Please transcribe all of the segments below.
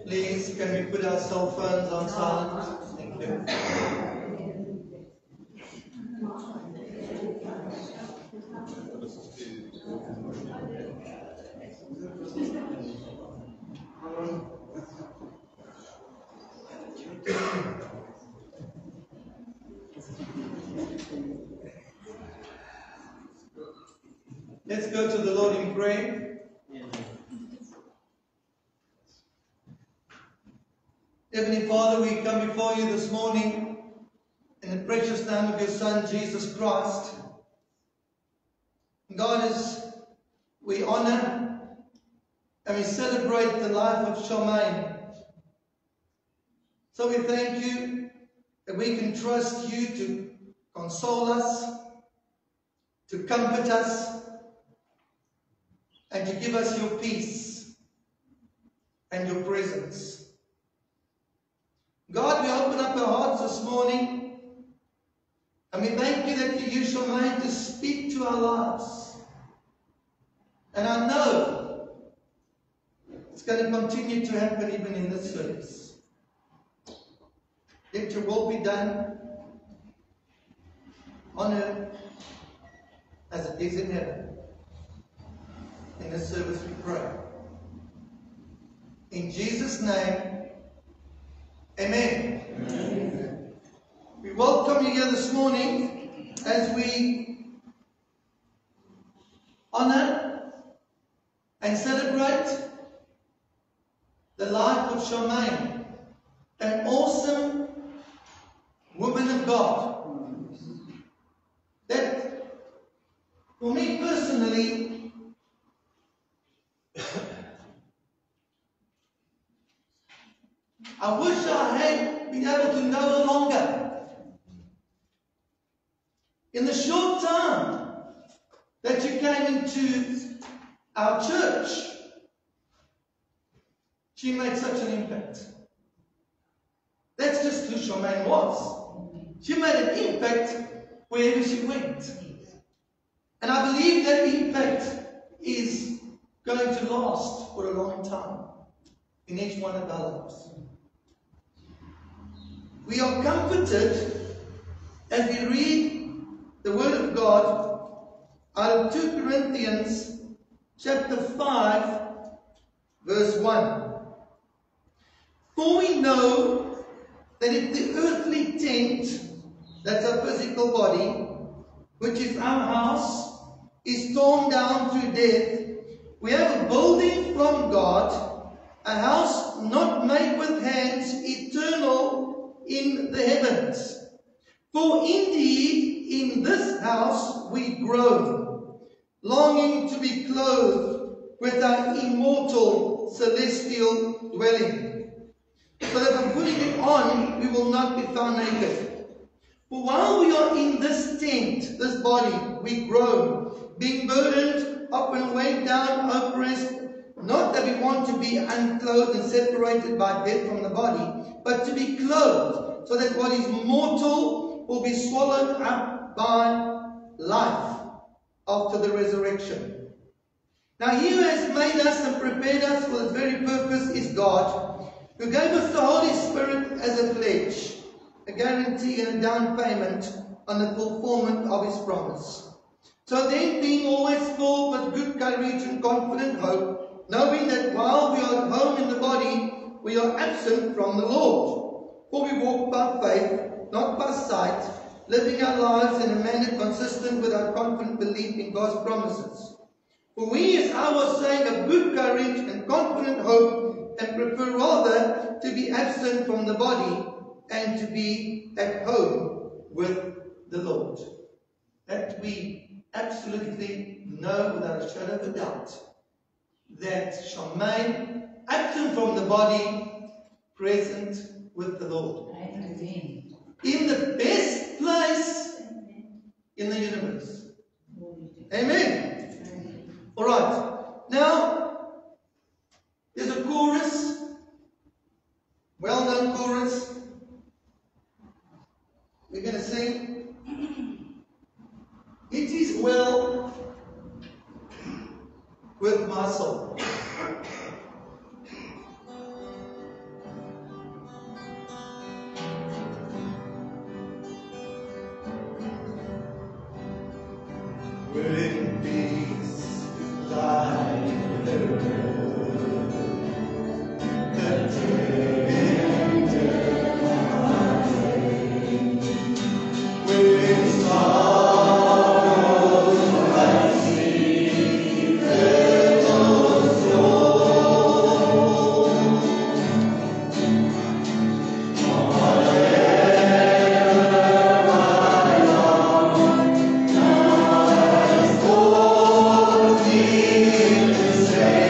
Please, can we put our cell phones on silent? Thank you. Let's go to the Lord in prayer. Heavenly Father, we come before you this morning in the precious name of your Son, Jesus Christ. God, as we honor and we celebrate the life of Charmaine, so we thank you that we can trust you to console us, to comfort us, and to give us your peace and your presence. God, we open up our hearts this morning and we thank you that you use Charmaine to speak to our lives. And I know it's going to continue to happen even in this service. Let your will be done on earth as it is in heaven. In this service we pray. In Jesus' name, amen. Amen. We welcome you here this morning as we honor and celebrate the life of Charmaine, an awesome woman of God. That, for me personally, I wish I had been able to know her longer. In the short time that you came into our church, she made such an impact. That's just who Charmaine was. She made an impact wherever she went. And I believe that impact is going to last for a long time in each one of our lives. We are comforted as we read the Word of God out of 2 Corinthians chapter 5 verse 1. For we know that if the earthly tent, that's our physical body, which is our house, is torn down through death, we have a building from God, a house not made with hands, eternal in the heavens. For indeed in this house we groan, longing to be clothed with our immortal celestial dwelling, so that by putting it on we will not be found naked. For while we are in this tent, this body, we groan, being burdened up and weighed down, oppressed, not that we want to be unclothed and separated by death from the body, but to be clothed, so that what is mortal will be swallowed up by life after the resurrection. Now he who has made us and prepared us for this very purpose is God, who gave us the Holy Spirit as a pledge, a guarantee and a down payment on the fulfillment of his promise. So then, being always full with good courage and confident hope, knowing that while we are at home in the body, we are absent from the Lord. For we walk by faith, not by sight, living our lives in a manner consistent with our confident belief in God's promises. For we, as I was saying, have good courage and confident hope, and prefer rather to be absent from the body and to be at home with the Lord. That we absolutely know without a shadow of a doubt that Shamaim, absent from the body, present with the Lord. Amen. In the best place in the universe. Amen. All right. Now, there's a chorus, well-known chorus. We're going to sing. It is well with my soul. When peace like the road, the tender heartache, when sorrows I see little soul, whatever I long, now has told me to say.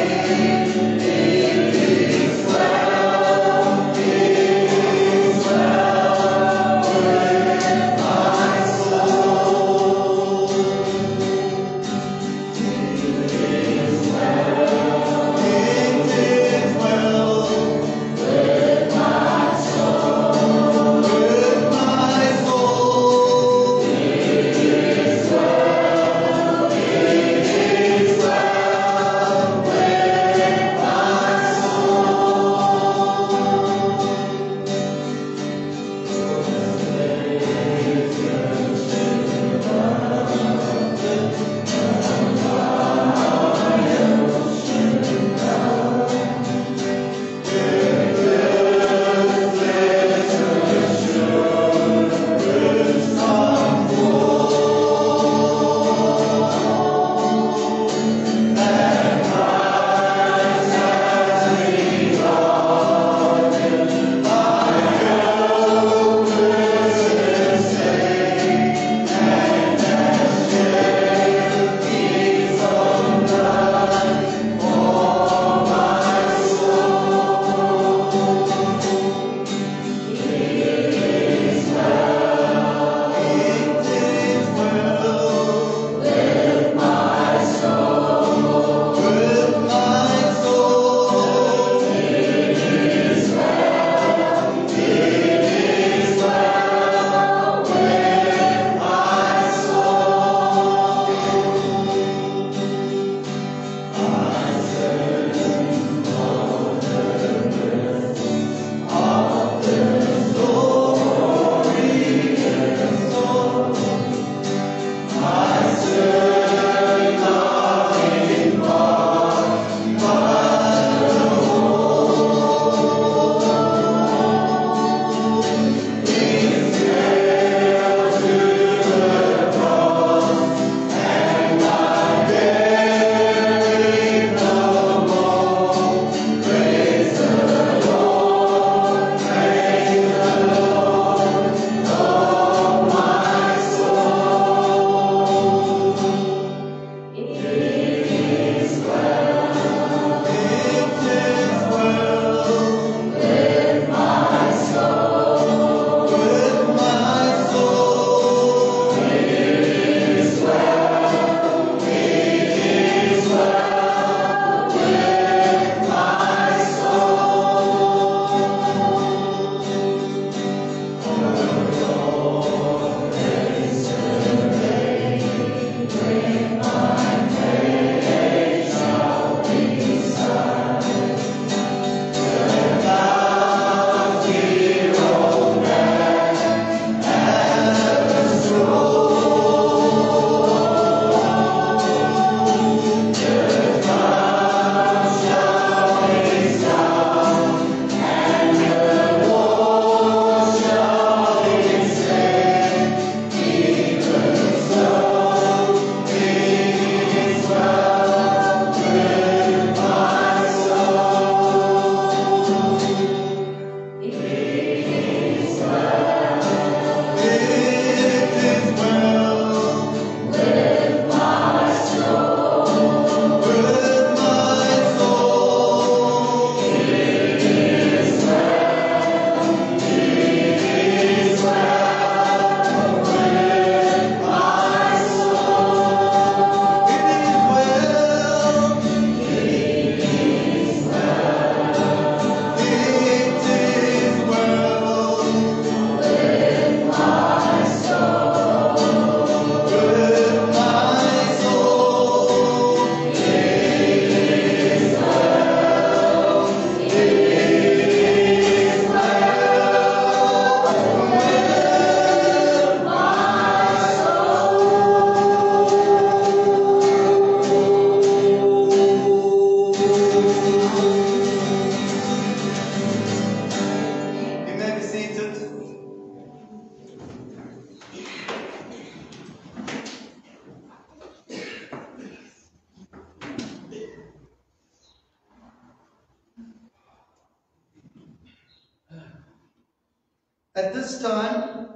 At this time,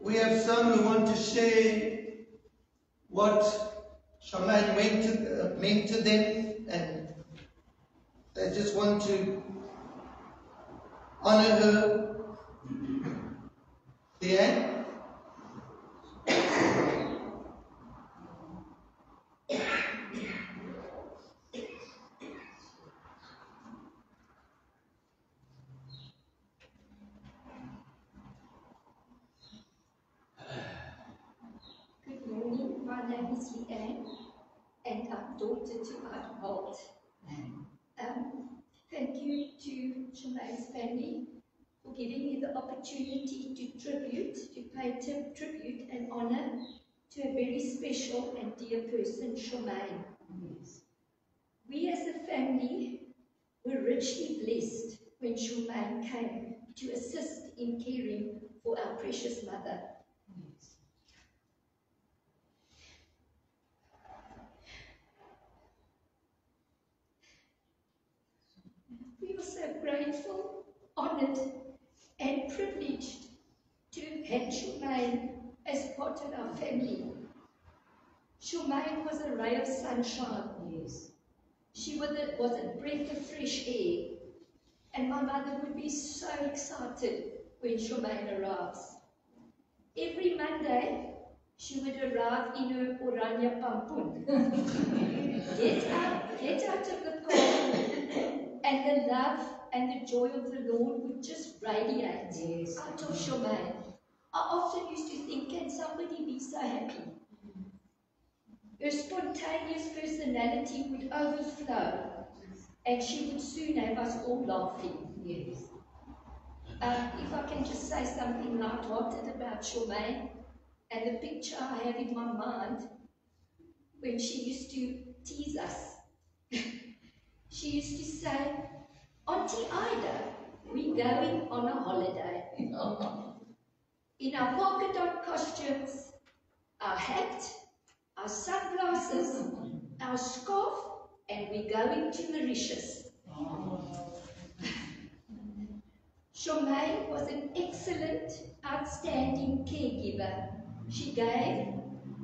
we have some who want to share what Charmaine meant to them, and they just want to honor her. Leanne? Good morning, my name is Leanne, and I'm daughter to Art Holt. Thank you to Charmaine's family for giving me the opportunity to pay tribute and honour to a very special and dear person, Charmaine. Yes. We as a family were richly blessed when Charmaine came to assist in caring for our precious mother. Yes. We are so grateful, honoured and privileged to have Charmaine as part of our family. Charmaine was a ray of sunshine. Yes. She was a breath of fresh air. And my mother would be so excited when Charmaine arrives. Every Monday, she would arrive in her oranje pampoen. get out of the car, and the love and the joy of the Lord would just radiate out of Charmaine. I often used to think, can somebody be so happy? Her spontaneous personality would overflow, and she would soon have us all laughing. Yes. If I can just say something light-hearted about Charmaine, and the picture I have in my mind, when she used to tease us. She used to say, Auntie Ida, we're going on a holiday. In our polka dot costumes, our hat, our sunglasses, our scarf, and we're going to Mauritius. Charmaine was an excellent, outstanding caregiver. She gave,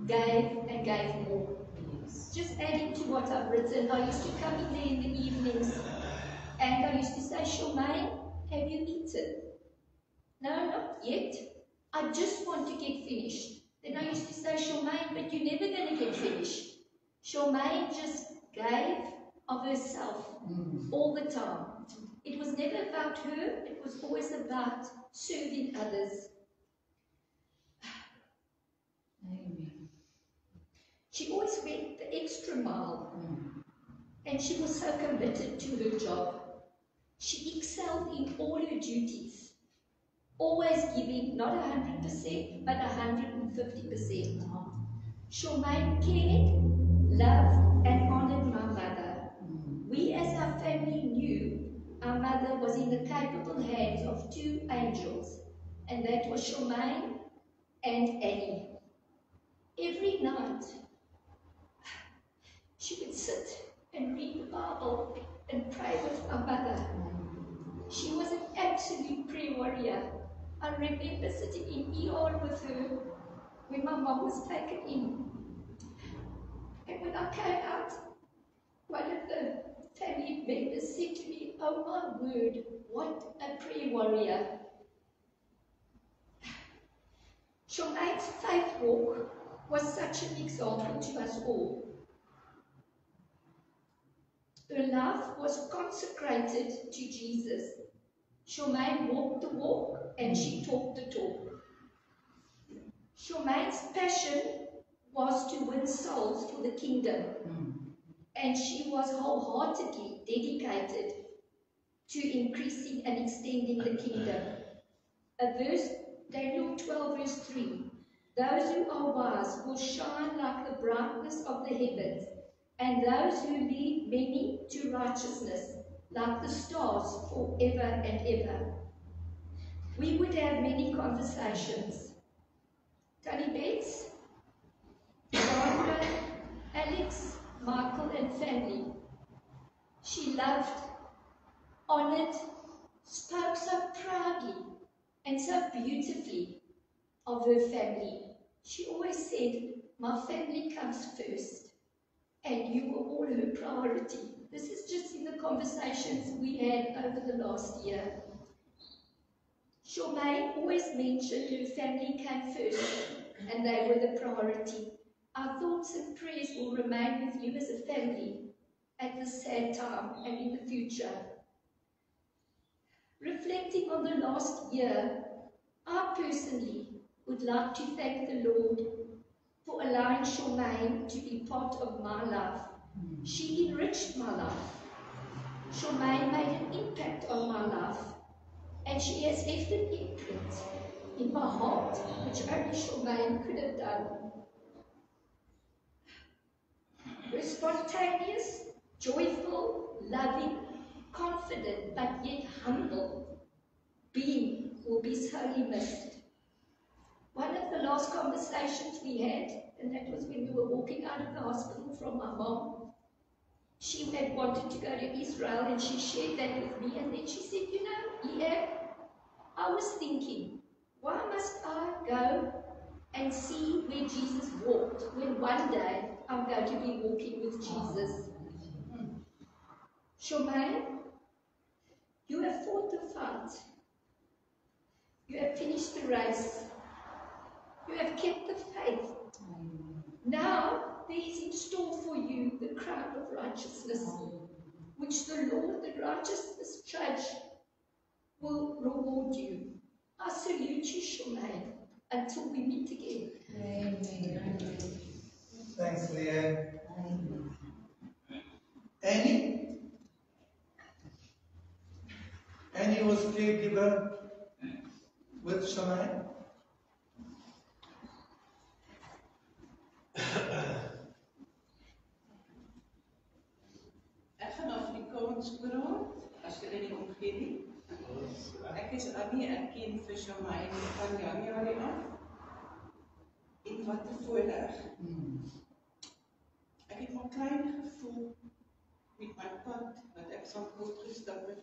and gave more. Just adding to what I've written, I used to come in there in the evenings and I used to say, Charmaine, have you eaten? No, not yet. I just want to get finished. Then I used to say, Charmaine, but you're never going to get finished. Charmaine just gave of herself all the time. It was never about her, it was always about serving others. Amen. She always went the extra mile, and she was so committed to her job. She excelled in all her duties, always giving not 100%, but 150%. Charmaine cared, loved, and honoured my mother. We as our family knew our mother was in the capable hands of two angels, and that was Charmaine and Annie. Every night, she would sit and read the Bible and pray with my mother. She was an absolute prayer warrior. I remember sitting in ER with her when my mom was taken in. And when I came out, one of the family members said to me, oh my word, what a prayer warrior. Charmaine's faith walk was such an example to us all. Her life was consecrated to Jesus. Charmaine walked the walk and she talked the talk. Charmaine's passion was to win souls for the kingdom, and she was wholeheartedly dedicated to increasing and extending the kingdom. A verse, Daniel 12 verse 3, those who are wise will shine like the brightness of the heavens, and those who lead many to righteousness like the stars forever and ever. We would have many conversations. Tony Betts, Barbara, Alex, Michael and family. She loved, honoured spoke so proudly and so beautifully of her family. She always said, my family comes first, and you were all her priority. This is just in the conversations we had over the last year. Charmaine always mentioned her family came first, and they were the priority. Our thoughts and prayers will remain with you as a family at this sad time and in the future. Reflecting on the last year, I personally would like to thank the Lord for allowing Charmaine to be part of my life. She enriched my life. Charmaine made an impact on my life, and she has left an imprint in my heart, which only Charmaine could have done. Her spontaneous, joyful, loving, confident, but yet humble being will be sorely missed. One of the last conversations we had, and that was when we were walking out of the hospital from my mom, she had wanted to go to Israel, and she shared that with me, and then she said, you know, Leanne, I was thinking, why must I go and see where Jesus walked, when one day I'm going to be walking with Jesus? Charmaine, you have fought the fight. You have finished the race. You have kept the faith. Now there is in store for you the crown of righteousness, which the Lord, the righteousness judge, will reward you. I salute you, Charmaine, until we meet again. Amen. Thanks, Leanne. Annie? Annie was caregiver with Charmaine. Ek gaan Afrikaans praat, as jy nie omgee nie. Ek is Annie, ek ken vir Charmaine van Januarie af. En wat 'n voorreg. Ek het maar klein gevoel met my pad wat ek saam kort gestap het,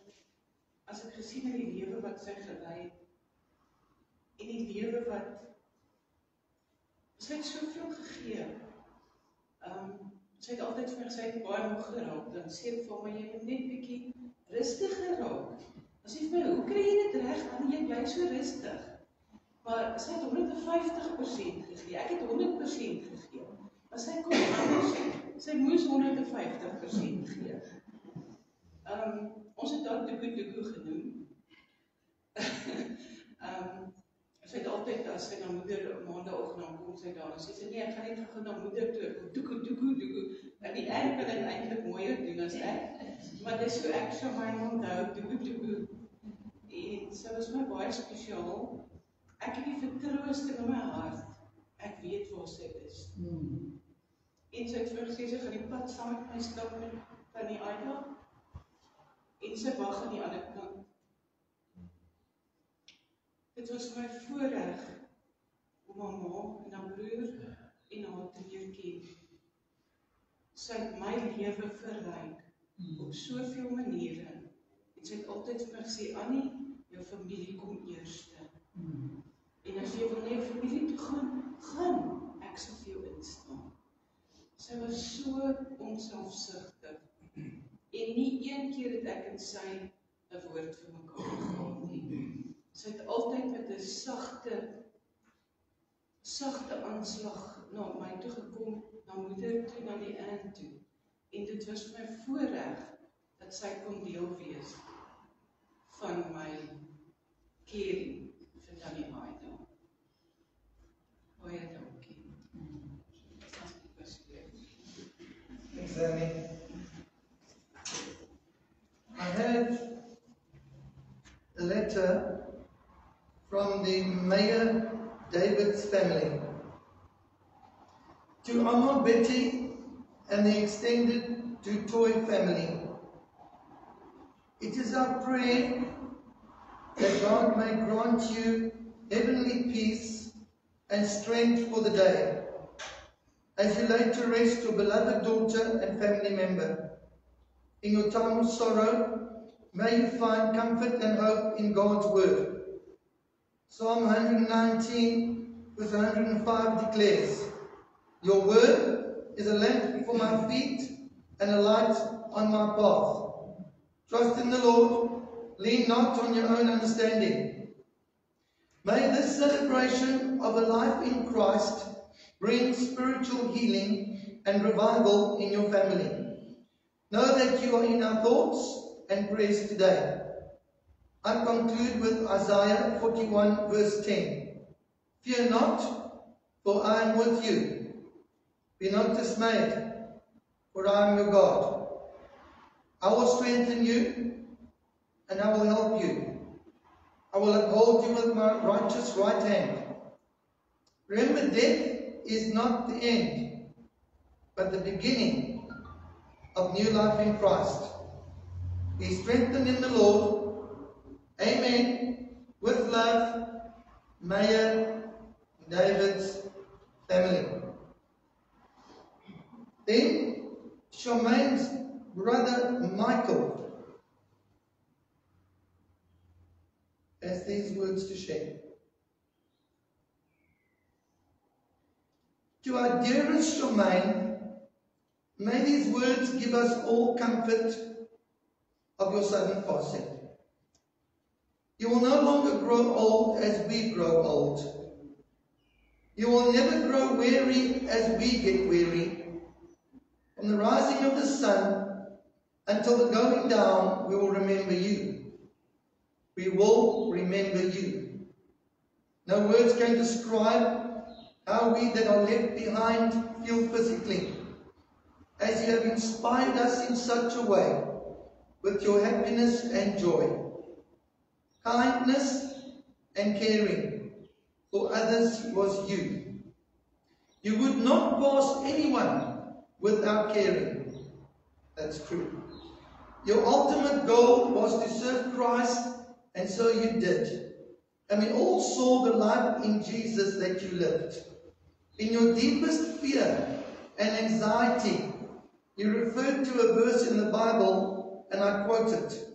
as ek gesien het die lewe wat sy gelei het, en die lewe wat sy het soveel gegee. Sy het altyd vir my gesê, ek het baie moeg geraak, dan sê ek vir my, jy moet net bietjie rustiger raak. Dan sê vir my, hoe kry jy dit reg, Annie, jy bly so rustig? Maar sy het 150% gegee, ek het 100% gegee. Maar sy kon anders, sy moes 150% gee. Ons het daar Tuku genoem. Sy het altyd, as sy na moeder maandagoggend dan kom sy daar, en sy sê, nee, ek gaan net gaan na moeder toe, Tuku, en die eind kan dit eintlik mooier doen as ek, maar dis so ek Charmaine onthou, Tuku, en sy was my baie spesiaal. Ek het die vertroueste in my hart, ek weet waar sy is. En sy het vir gesê, sy gaan die pad saam met my stap met Tannie Aida, en sy wag aan die ander kant. Dit was my voorreg om my ma en haar broer en haar te leer ken. Sy het my lewe verryk op soveel maniere. En sy het altyd vir my gesê, Annie, jou familie kom eerste. En as jy wil na jou familie toe gaan, ek sal vir jou instaan. Sy was so onselfsugtig. En nie een keer het ek en sy 'n woord vir mekaar gehad nie. Sy het altyd met 'n sagte aanslag na my toe gekom, na moeder toe, na die aunt toe. En dit was vir my voorreg dat sy kon deel wees van my caring vir Tannie Aida. Baie dankie. Thanks, Annie. I have a letter from the Mayor David's family to Amma, Betty and the extended Du Toit family. It is our prayer that God may grant you heavenly peace and strength for the day, as you lay to rest your beloved daughter and family member. In your time of sorrow, may you find comfort and hope in God's word. Psalm 119 verse 105 declares, your word is a lamp for my feet and a light on my path. Trust in the Lord, lean not on your own understanding. May this celebration of a life in Christ bring spiritual healing and revival in your family. Know that you are in our thoughts and prayers today. I conclude with Isaiah 41 verse 10. Fear not, for I am with you. Be not dismayed, for I am your God. I will strengthen you, and I will help you. I will uphold you with my righteous right hand. Remember, death is not the end, but the beginning of new life in Christ. Be strengthened in the Lord. Amen. With love, Mayor David's family. Then Charmaine's brother Michael has these words to share. To our dearest Charmaine, may these words give us all comfort of your sudden passing. You will no longer grow old as we grow old. You will never grow weary as we get weary. From the rising of the sun until the going down, we will remember you. We will remember you. No words can describe how we that are left behind feel physically, as you have inspired us in such a way with your happiness and joy, kindness and caring for others was you. You would not pass anyone without caring. That's true. Your ultimate goal was to serve Christ, and so you did. And we all saw the life in Jesus that you lived. In your deepest fear and anxiety, you referred to a verse in the Bible, and I quote it.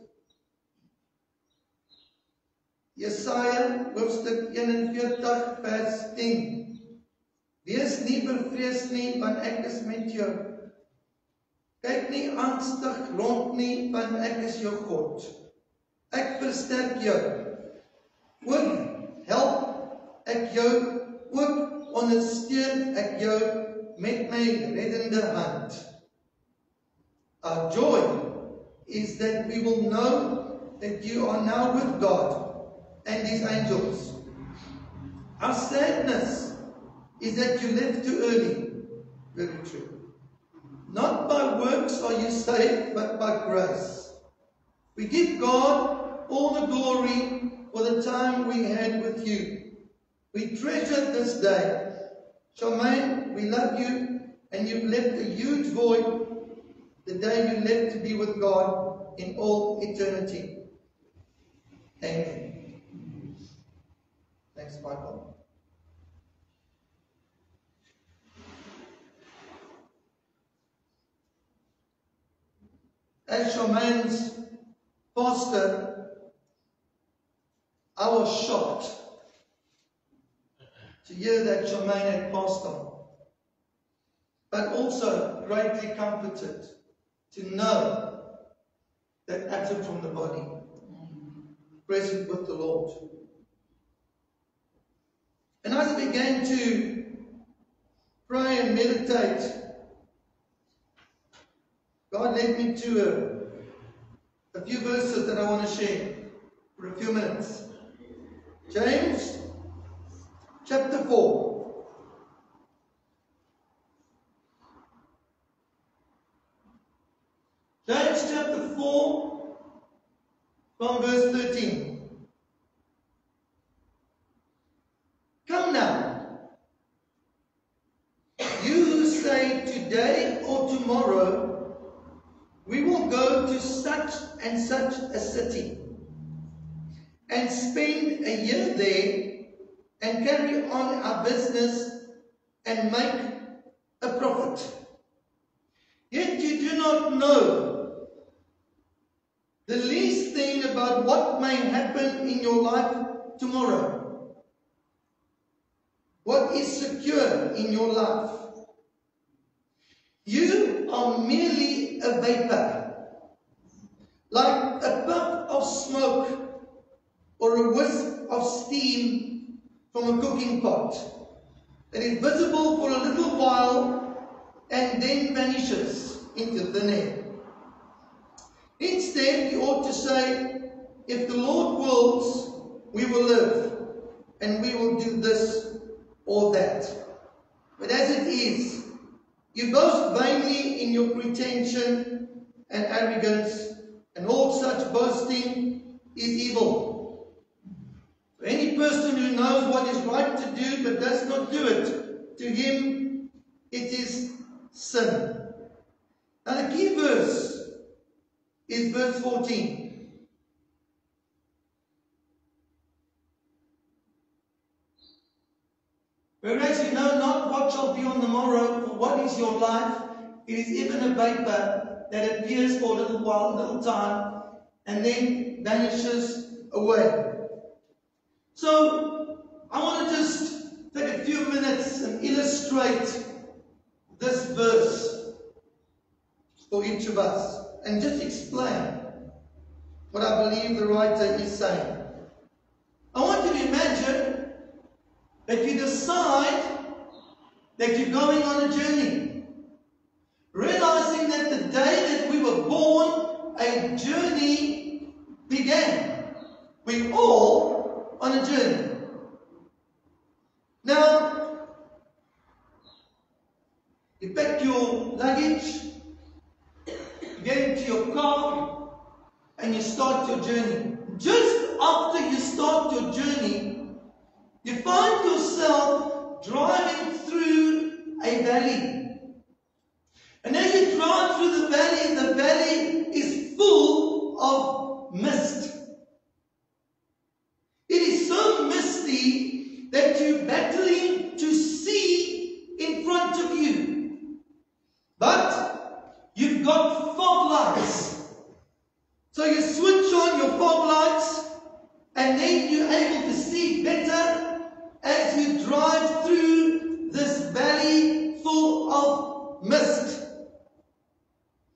Jesaja hoofstuk 41 vers 10. Wees nie bevrees nie, want ek is met jou. Kyk nie angstig rond nie, want ek is jou God. Ek versterk jou. Ook help ek jou, ook ondersteun ek jou met my reddende hand. Our joy is that we will know that you are now with God and His angels. Our sadness is that you left too early. Very true. Not by works are you saved, but by grace. We give God all the glory for the time we had with you. We treasure this day. Charmaine, we love you, and you've left a huge void the day you left to be with God in all eternity. Amen. Thanks, Michael. As Charmaine's pastor, I was shocked to hear that Charmaine had passed on, but also greatly comforted to know that absent from the body, present with the Lord. And as I began to pray and meditate, God led me to a few verses that I want to share for a few minutes. James chapter 4. James chapter 4 from verse 13. Come now, you who say today or tomorrow, we will go to such and such a city and spend a year there and carry on our business and make a profit. Yet you do not know the least about what may happen in your life tomorrow. What is secure in your life? You are merely a vapor, like a puff of smoke or a wisp of steam from a cooking pot that is visible for a little while and then vanishes into thin air. Instead, you ought to say, if the Lord wills, we will live, and we will do this or that. But as it is, you boast vainly in your pretension and arrogance, and all such boasting is evil. For any person who knows what is right to do but does not do it, to him it is sin. Now the key verse is verse 14. Whereas you know not what shall be on the morrow, for what is your life? It is even a vapor that appears for a little while, a little time, and then vanishes away. So, I want to just take a few minutes and illustrate this verse for each of us, and just explain what I believe the writer is saying. I want you to imagine that you decide that you're going on a journey, realizing that the day that we were born, a journey began. We're all on a journey. Now, you pack your luggage, you get into your car, and you start your journey. Just after you start your journey, you find yourself driving through a valley. And as you drive through the valley is full of mist. It is so misty that you're battling to see in front of you. But you've got fog lights. So you switch on your fog lights, and then you're able to see better as you drive through this valley full of mist.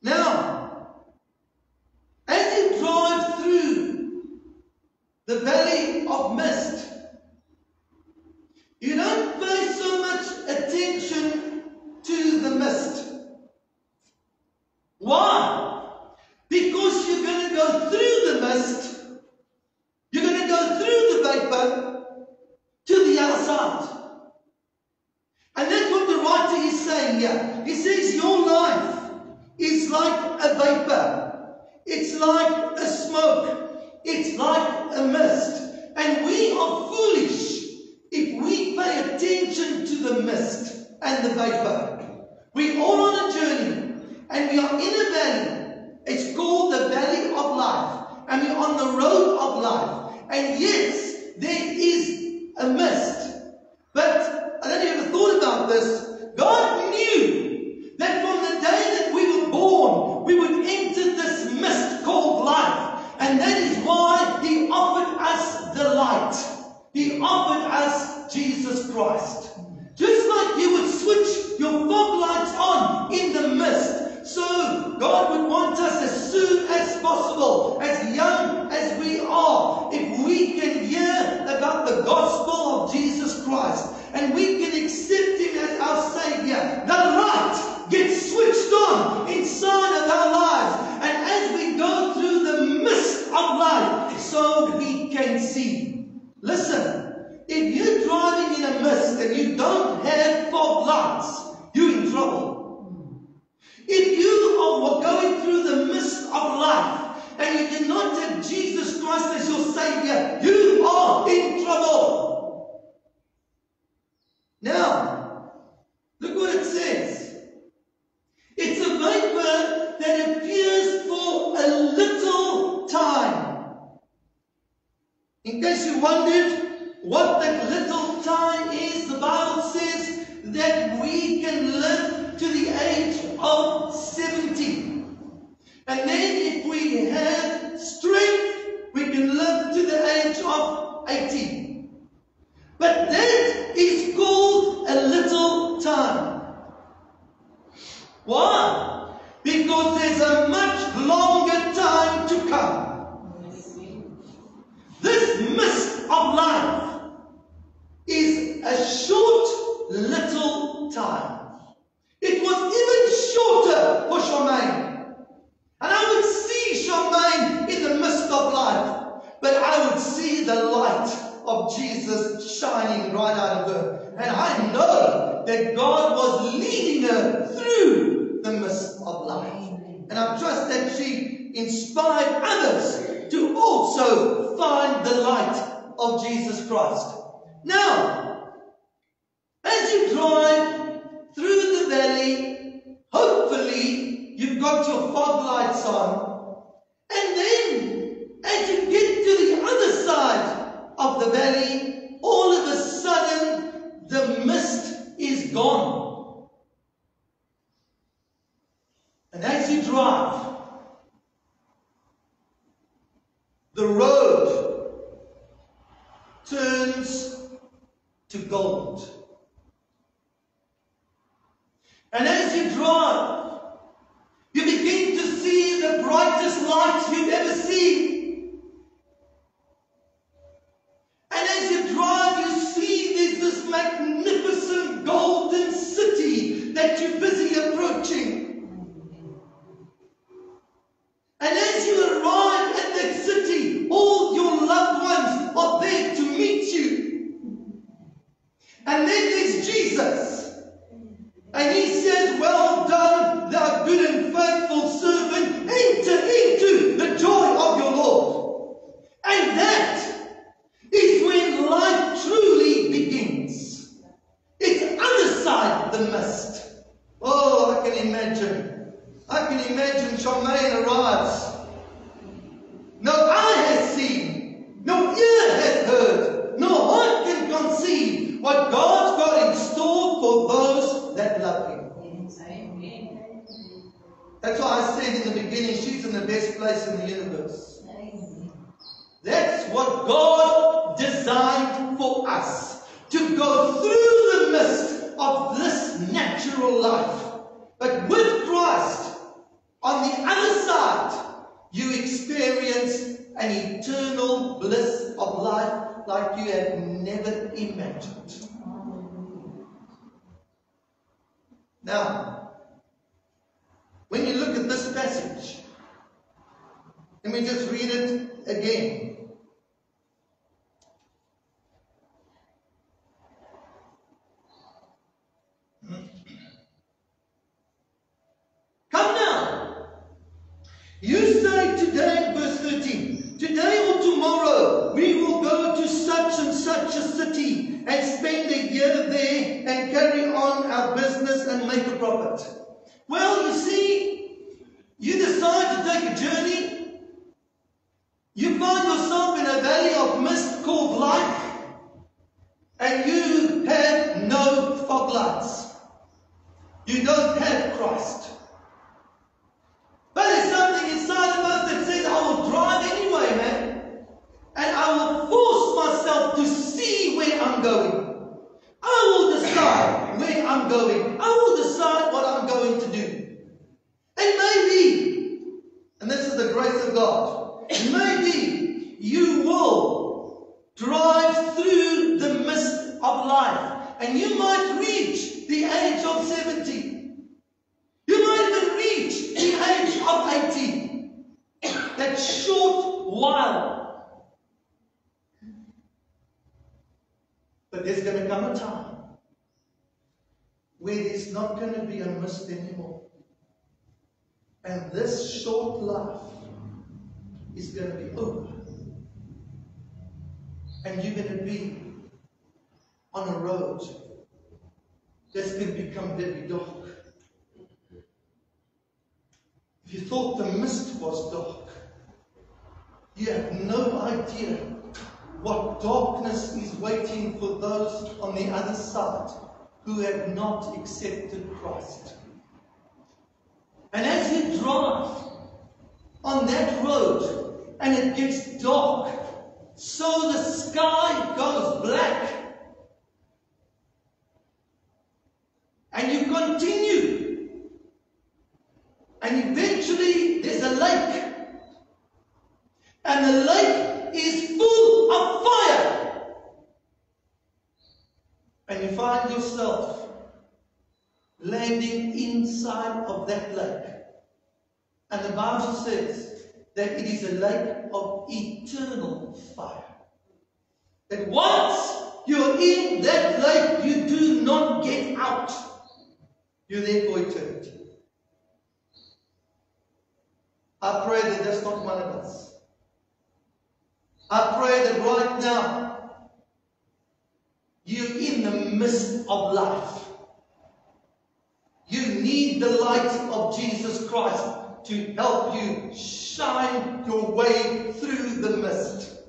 Now, as you drive through the valley of mist, you don't pay so much attention to the mist. Why? Because you're going to go through the mist, you're going to go through the vapor to the other side. And that's what the writer is saying here. He says your life is like a vapor. It's like a smoke. It's like a mist. And we are foolish if we pay attention to the mist and the vapor. We're all on a journey, and we are in a valley. It's called the valley of life, and we're on the road of life. And yes, there is a mist. But I don't know if you ever thought about this. God knew that from the day that we were born, we would enter this mist called life. And that is why He offered us the light. He offered us Jesus Christ. Just like you would switch your fog lights on in the mist, so God would want us as soon as possible, as young as we are, if we can hear about the gospel of Jesus Christ and we can accept Him as our Savior, the light gets switched on inside of our lives, and as we go through the mist of life, so we can see. Listen, if you're driving in a mist and you don't have fog lights, you're in trouble. If you are going through the mist of life and you do not have Jesus Christ as your Savior, you are in trouble. Now, look what it says. It's a vapor that appears for a little time. In case you wondered what that little time is, the Bible says that we can live to the age of 70. And then if we have strength, we is called a little time. Why? Because there's a much longer time to come. This mist of life is a short little time. It was even shorter for Charmaine. And I would see Charmaine in the mist of life, but I would see the light of Jesus shining right out of her. And I know that God was leading her through the mist of life. And I trust that she inspired others to also find the light of Jesus Christ. Now, as you drive through the valley, hopefully you've got your fog lights on. And then, as you get to the other side of the valley, all of a sudden the mist is gone. And as you drive, the road turns to gold. And as you drive, you begin to see the brightest lights you've ever seen. And as you drive, you see there's this magnificent golden city that you're busy approaching. And as you arrive at that city, all your loved ones are there to meet you. And then there's Jesus. And he says, "Well done, thou good and faithful servant. Enter into the joy of your Lord." And that is when life truly begins. It's other side the mist. Oh, I can imagine. I can imagine Charmaine arrives. No eye has seen, no ear has heard, no heart can conceive what God's got in store for those that love Him. That's why I said in the beginning, she's in the best place in the universe. That's what God designed for us, to go through the mist of this natural life. But with Christ, on the other side, you experience an eternal bliss of life like you have never imagined. Now, when you look at this passage, let me just read it again. Come now. You say today, verse 13, today or tomorrow we will go to such and such a city and spend a year there and carry on our business and make a profit. Well, you see, you decide to take a journey. You find yourself in a valley of mist called life, and you have no fog lights. You don't have Christ. But there's something inside of us that says, I will drive anyway, man. And I will force myself to see where I'm going. I will decide where I'm going. I will decide what I'm going to do. And maybe, and this is the grace of God, maybe you will drive through the mist of life. And you might reach the age of 70. You might even reach the age of 80. That short while. But there's going to come a time where there's not going to be a mist anymore. And this short life is going to be over. And you're going to be on a road that's going to become very dark. If you thought the mist was dark, you have no idea what darkness is waiting for those on the other side who have not accepted Christ. And as you drive on that road and it gets dark, so the sky goes black, and the lake is full of fire. And you find yourself landing inside of that lake. And the Bible says that it is a lake of eternal fire. That once you're in that lake, you do not get out. You're there for eternity. I pray that that's not one of us. I pray that right now, you're in the midst of life. You need the light of Jesus Christ to help you shine your way through the mist.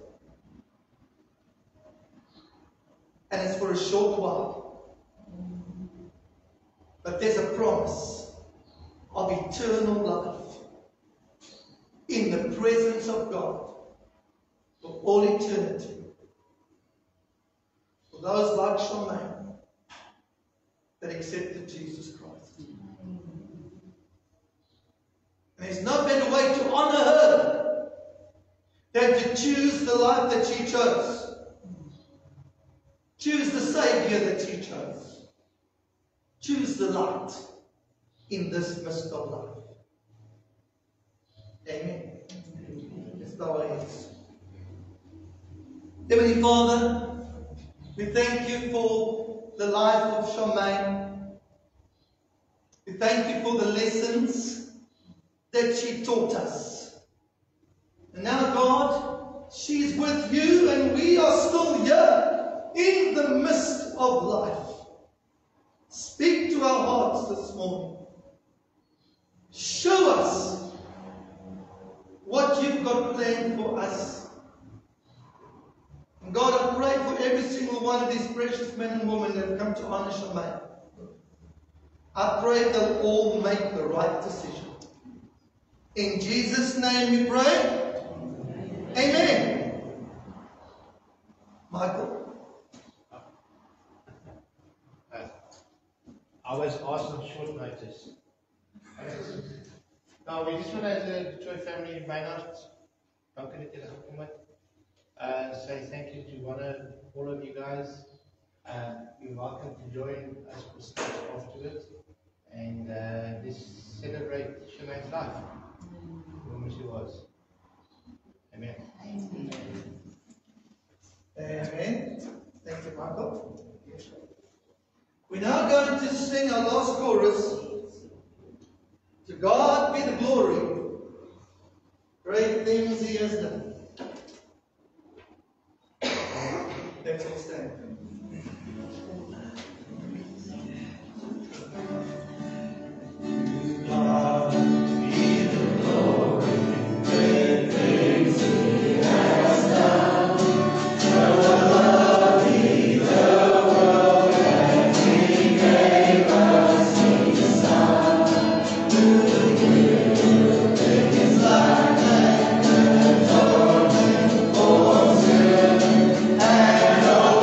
And it's for a short while. But there's a promise of eternal life in the presence of God for all eternity. For those like Charmaine that accepted Jesus Christ. And there's no better way to honor her than to choose the life that she chose. Choose the Savior that she chose. Choose the light in this mist of life. Amen. Let's bow our heads. Heavenly Father, we thank you for the life of Charmaine. We thank you for the lessons that she taught us. And now, God, she's with you and we are still here in the midst of life. Speak to our hearts this morning. Show us what you've got planned for us. And God, I pray for every single one of these precious men and women that have come to honor Charmaine. I pray they'll all make the right decision. In Jesus' name we pray. Amen. Michael. I was asked on short notice. Nou, we just want as a Joy family in Wynand, dankie dat julle gekom het. Say thank you to all of you guys. You're welcome to join us for speech afterwards. And let's celebrate Charmaine's life. Whom she was. Amen. Amen. Thank you, Michael. We're now going to sing our last chorus. To God be the glory. Great things He has done. Let's all stand.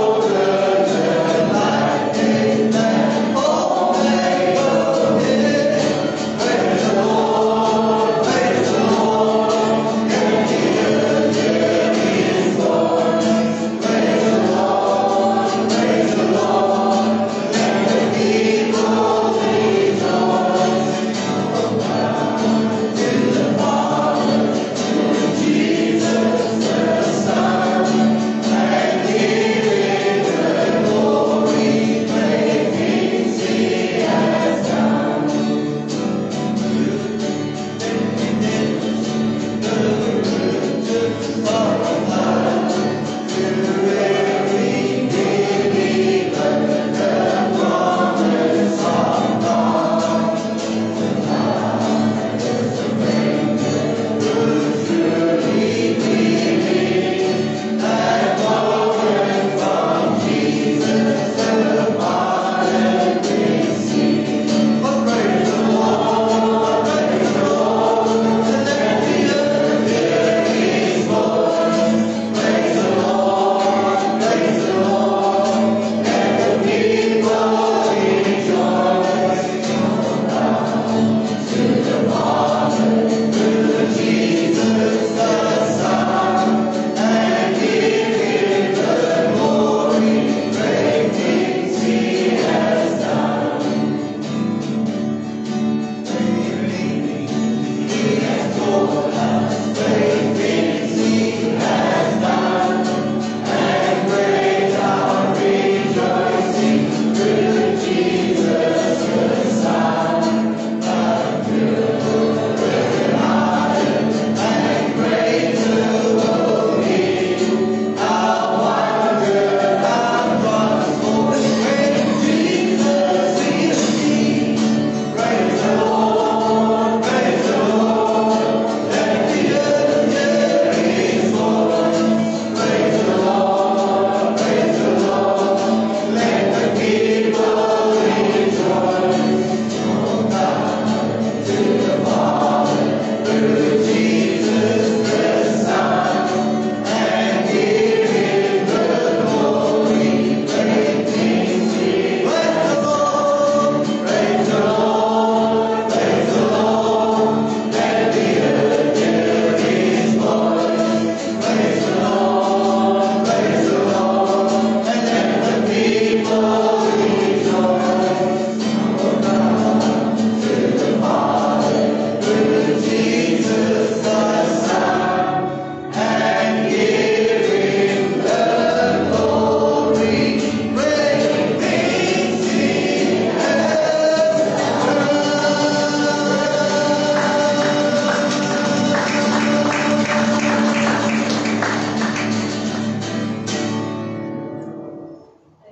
Over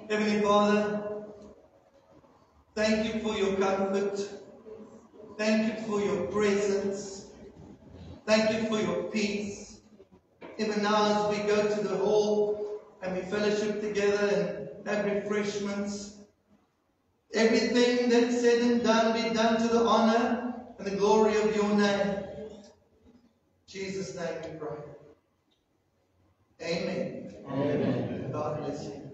Heavenly Father, thank you for your comfort. Thank you for your presence. Thank you for your peace. Even now as we go to the hall and we fellowship together and have refreshments, everything that's said and done be done to the honor and the glory of your name. In Jesus' name we pray. Amen. Amen. God bless you.